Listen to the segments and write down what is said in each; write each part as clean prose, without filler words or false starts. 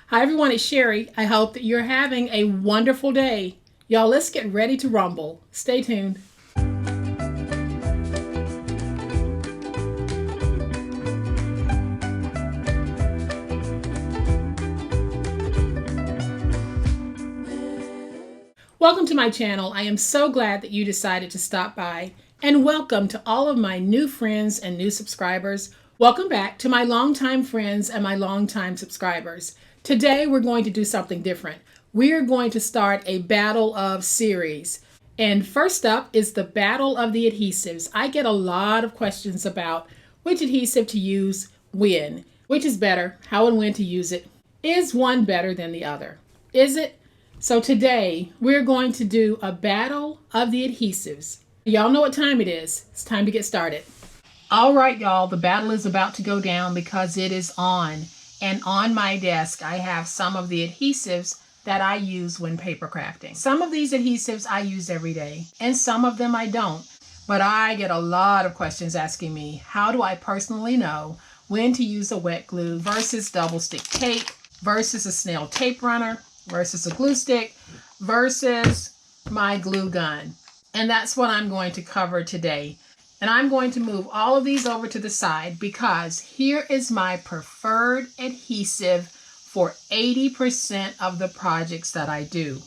Hi everyone, it's Sherry. I hope that you're having a wonderful day. Y'all, let's get ready to rumble. Stay tuned. Welcome to my channel. I am so glad that you decided to stop by. And welcome to all of my new friends and new subscribers. Welcome back to my longtime friends and my longtime subscribers. Today we're going to do something different. We're going to start a battle of series. And first up is the battle of the adhesives. I get a lot of questions about which adhesive to use when, which is better, how and when to use it. Is one better than the other? Is it? So today we're going to do a battle of the adhesives. Y'all know what time it is. It's time to get started. All right, y'all, the battle is about to go down because it is on. And on my desk, I have some of the adhesives that I use when paper crafting. Some of these adhesives I use every day, and some of them I don't. But I get a lot of questions asking me, how do I personally know when to use a wet glue versus double stick tape versus a snail tape runner versus a glue stick versus my glue gun? And that's what I'm going to cover today. And I'm going to move all of these over to the side because here is my preferred adhesive for 80% of the projects that I do.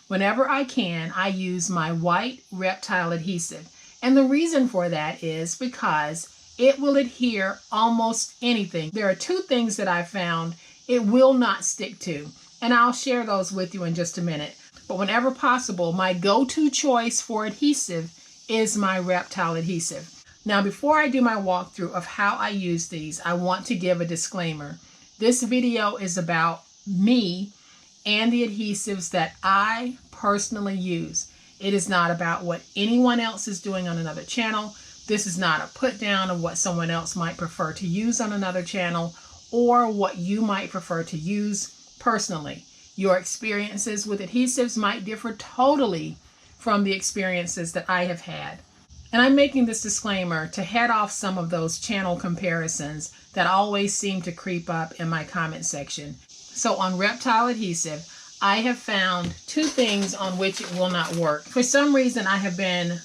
Whenever I can, I use my white Reptile adhesive. And the reason for that is because it will adhere almost anything. There are two things that I found it will not stick to, and I'll share those with you in just a minute. But whenever possible, my go-to choice for adhesive is my Reptile adhesive. Now, before I do my walkthrough of how I use these, I want to give a disclaimer. This video is about me and the adhesives that I personally use. It is not about what anyone else is doing on another channel. This is not a put down of what someone else might prefer to use on another channel or what you might prefer to use personally. Your experiences with adhesives might differ totally from the experiences that I have had. And I'm making this disclaimer to head off some of those channel comparisons that always seem to creep up in my comment section. So on Reptile adhesive, I have found two things on which it will not work. For some reason, I have been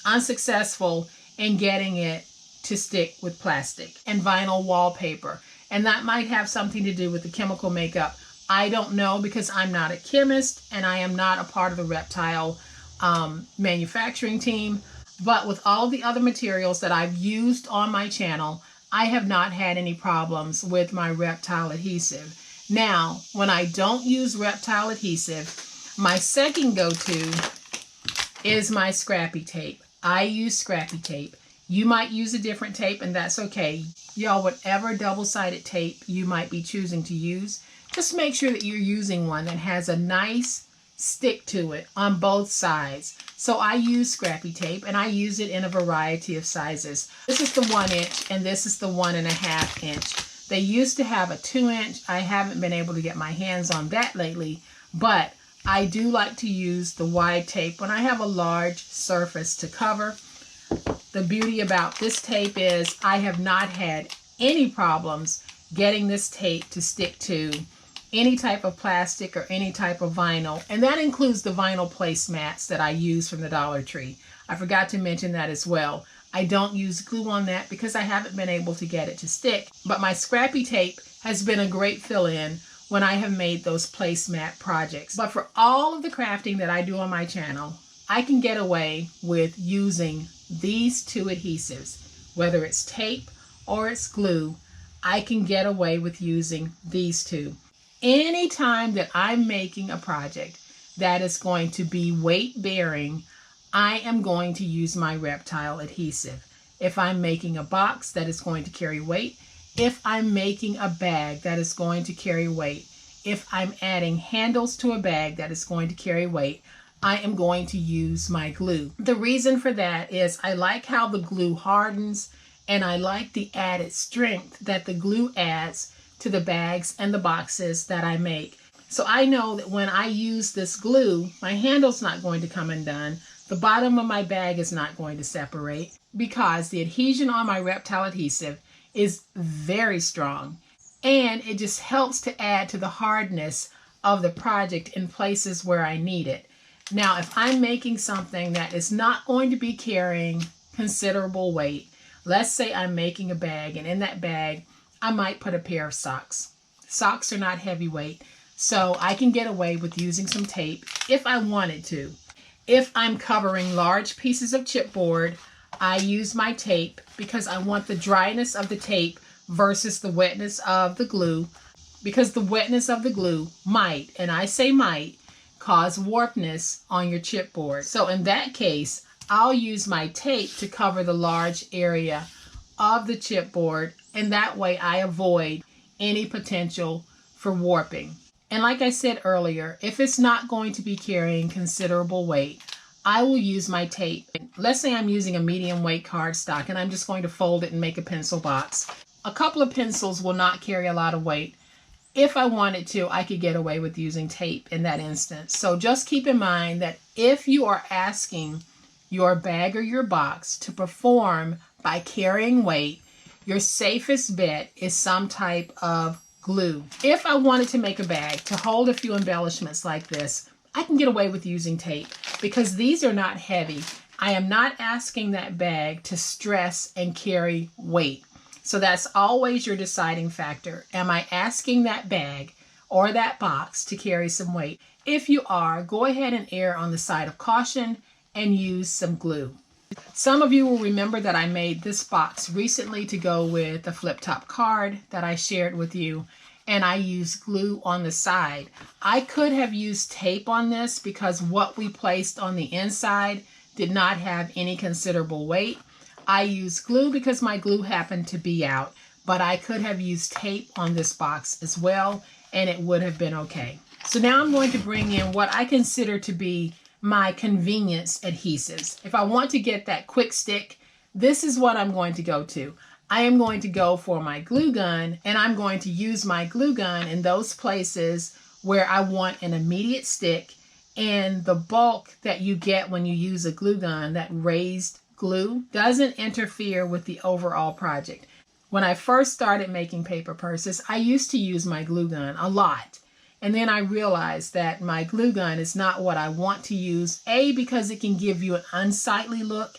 unsuccessful in getting it to stick with plastic and vinyl wallpaper. And that might have something to do with the chemical makeup. I don't know because I'm not a chemist and I am not a part of the Reptile manufacturing team. But with all of the other materials that I've used on my channel, I have not had any problems with my Reptile adhesive. Now, when I don't use Reptile adhesive, my second go-to is my scrappy tape. I use scrappy tape. You might use a different tape, and that's okay. Y'all, whatever double-sided tape you might be choosing to use, just make sure that you're using one that has a nice stick to it on both sides. So I use scrappy tape, and I use it in a variety of sizes. This is the 1 inch, and this is the 1.5 inch. They used to have a 2 inch. I haven't been able to get my hands on that lately, but I do like to use the wide tape when I have a large surface to cover. The beauty about this tape is I have not had any problems getting this tape to stick to any type of plastic or any type of vinyl, and that includes the vinyl placemats that I use from the Dollar Tree. I forgot to mention that as well. I don't use glue on that because I haven't been able to get it to stick, but my scrappy tape has been a great fill-in when I have made those placemat projects. But for all of the crafting that I do on my channel, I can get away with using these two adhesives. Whether it's tape or it's glue, I can get away with using these two. Anytime that I'm making a project that is going to be weight bearing, I am going to use my Reptile adhesive. If I'm making a box that is going to carry weight, if I'm making a bag that is going to carry weight, if I'm adding handles to a bag that is going to carry weight, I am going to use my glue. The reason for that is I like how the glue hardens, and I like the added strength that the glue adds to the bags and the boxes that I make. So I know that when I use this glue, my handle's not going to come undone. The bottom of my bag is not going to separate because the adhesion on my Reptile adhesive is very strong. and it just helps to add to the hardness of the project in places where I need it. Now, if I'm making something that is not going to be carrying considerable weight, let's say I'm making a bag, and in that bag, I might put a pair of socks. Socks are not heavyweight, so I can get away with using some tape if I wanted to. If I'm covering large pieces of chipboard, I use my tape because I want the dryness of the tape versus the wetness of the glue, because the wetness of the glue might, and I say might, cause warpness on your chipboard. So in that case, I'll use my tape to cover the large area of the chipboard, and that way I avoid any potential for warping. And like I said earlier, if it's not going to be carrying considerable weight, I will use my tape. Let's say I'm using a medium weight cardstock and I'm just going to fold it and make a pencil box. A couple of pencils will not carry a lot of weight. If I wanted to, I could get away with using tape in that instance. So just keep in mind that if you are asking your bag or your box to perform by carrying weight, your safest bet is some type of glue. If I wanted to make a bag to hold a few embellishments like this, I can get away with using tape because these are not heavy. I am not asking that bag to stress and carry weight. So that's always your deciding factor. Am I asking that bag or that box to carry some weight? If you are, go ahead and err on the side of caution and use some glue. Some of you will remember that I made this box recently to go with the flip top card that I shared with you, and I used glue on the side. I could have used tape on this because what we placed on the inside did not have any considerable weight. I used glue because my glue happened to be out, but I could have used tape on this box as well, and it would have been okay. So now I'm going to bring in what I consider to be my convenience adhesives. If I want to get that quick stick, this is what I'm going to go to. I am going to go for my glue gun, and I'm going to use my glue gun in those places where I want an immediate stick, and the bulk that you get when you use a glue gun, that raised glue, doesn't interfere with the overall project. When I first started making paper purses, I used to use my glue gun a lot. And then I realized that my glue gun is not what I want to use. A, because it can give you an unsightly look,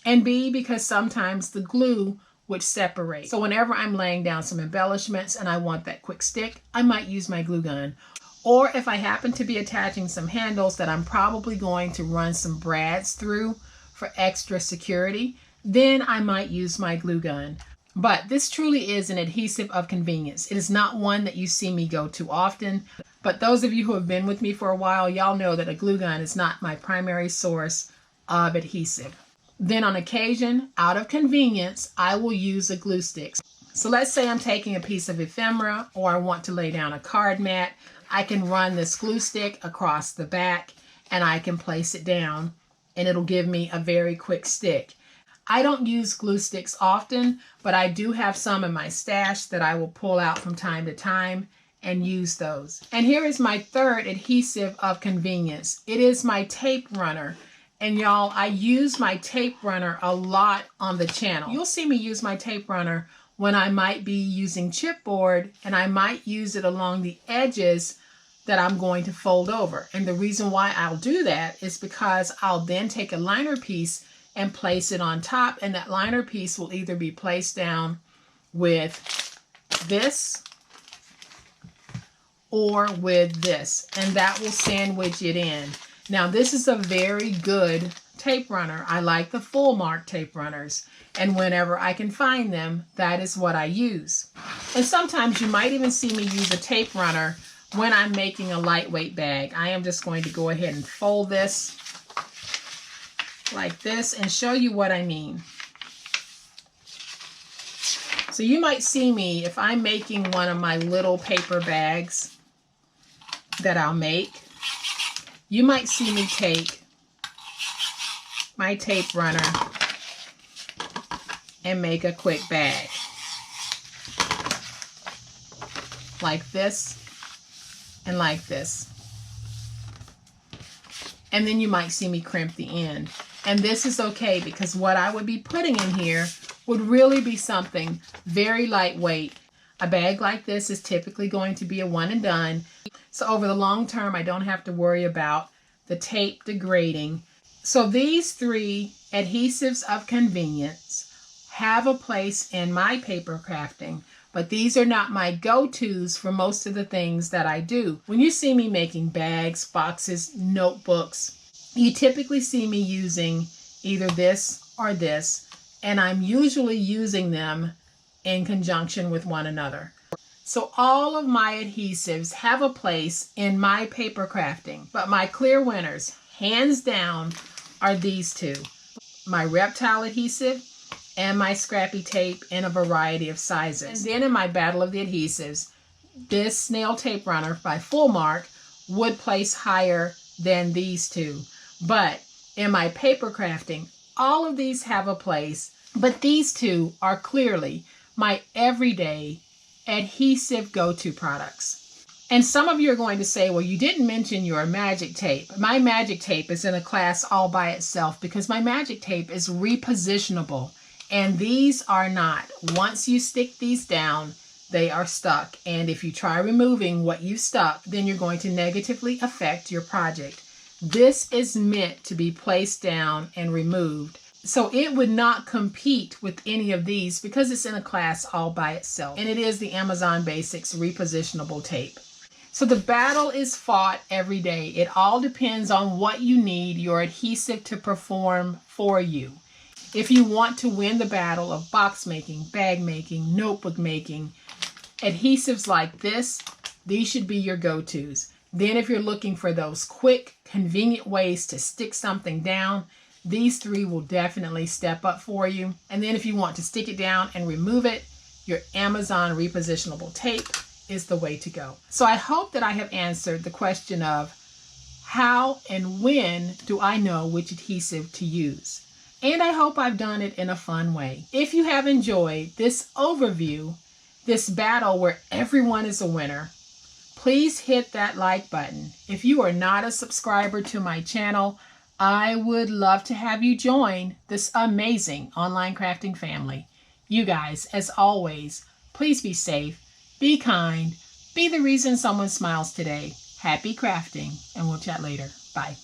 and B, because sometimes the glue would separate. So whenever I'm laying down some embellishments and I want that quick stick, I might use my glue gun. Or if I happen to be attaching some handles that I'm probably going to run some brads through for extra security, then I might use my glue gun. But this truly is an adhesive of convenience. It is not one that you see me go to often, but those of you who have been with me for a while, y'all know that a glue gun is not my primary source of adhesive. Then on occasion, out of convenience, I will use a glue stick. So let's say I'm taking a piece of ephemera, or I want to lay down a card mat. I can run this glue stick across the back and I can place it down, and it'll give me a very quick stick. I don't use glue sticks often, but I do have some in my stash that I will pull out from time to time and use those. And here is my third adhesive of convenience. It is my tape runner. And y'all, I use my tape runner a lot on the channel. You'll see me use my tape runner when I might be using chipboard, and I might use it along the edges that I'm going to fold over. And the reason why I'll do that is because I'll then take a liner piece and place it on top, and that liner piece will either be placed down with this or with this, and that will sandwich it in. Now, this is a very good tape runner. I like the full mark tape runners, and whenever I can find them, that is what I use. And sometimes you might even see me use a tape runner when I'm making a lightweight bag. I am just going to go ahead and fold this like this and show you what I mean. So you might see me, if I'm making one of my little paper bags that I'll make, you might see me take my tape runner and make a quick bag like this and like this. And then you might see me crimp the end. And this is okay, because what I would be putting in here would really be something very lightweight. A bag like this is typically going to be a one and done. So over the long term, I don't have to worry about the tape degrading. So these three adhesives of convenience have a place in my paper crafting, but these are not my go-tos for most of the things that I do. When you see me making bags, boxes, notebooks, you typically see me using either this or this, and I'm usually using them in conjunction with one another. So all of my adhesives have a place in my paper crafting, but my clear winners, hands down, are these two. My reptile adhesive and my scrappy tape in a variety of sizes. And then in my battle of the adhesives, this snail tape runner by Fullmark would place higher than these two. But in my paper crafting, all of these have a place, but these two are clearly my everyday adhesive go-to products. And some of you are going to say, well, you didn't mention your magic tape. My magic tape is in a class all by itself because my magic tape is repositionable, and these are not. Once you stick these down, they are stuck. And if you try removing what you've stuck, then you're going to negatively affect your project. This is meant to be placed down and removed. So it would not compete with any of these because it's in a class all by itself. And it is the Amazon Basics Repositionable Tape. So the battle is fought every day. It all depends on what you need your adhesive to perform for you. If you want to win the battle of box making, bag making, notebook making, adhesives like this, these should be your go-tos. Then if you're looking for those quick, convenient ways to stick something down, these three will definitely step up for you. And then if you want to stick it down and remove it, your Amazon Repositionable Tape is the way to go. So I hope that I have answered the question of how and when do I know which adhesive to use? And I hope I've done it in a fun way. If you have enjoyed this overview, this battle where everyone is a winner, please hit that like button. If you are not a subscriber to my channel, I would love to have you join this amazing online crafting family. You guys, as always, please be safe, be kind, be the reason someone smiles today. Happy crafting, and we'll chat later. Bye.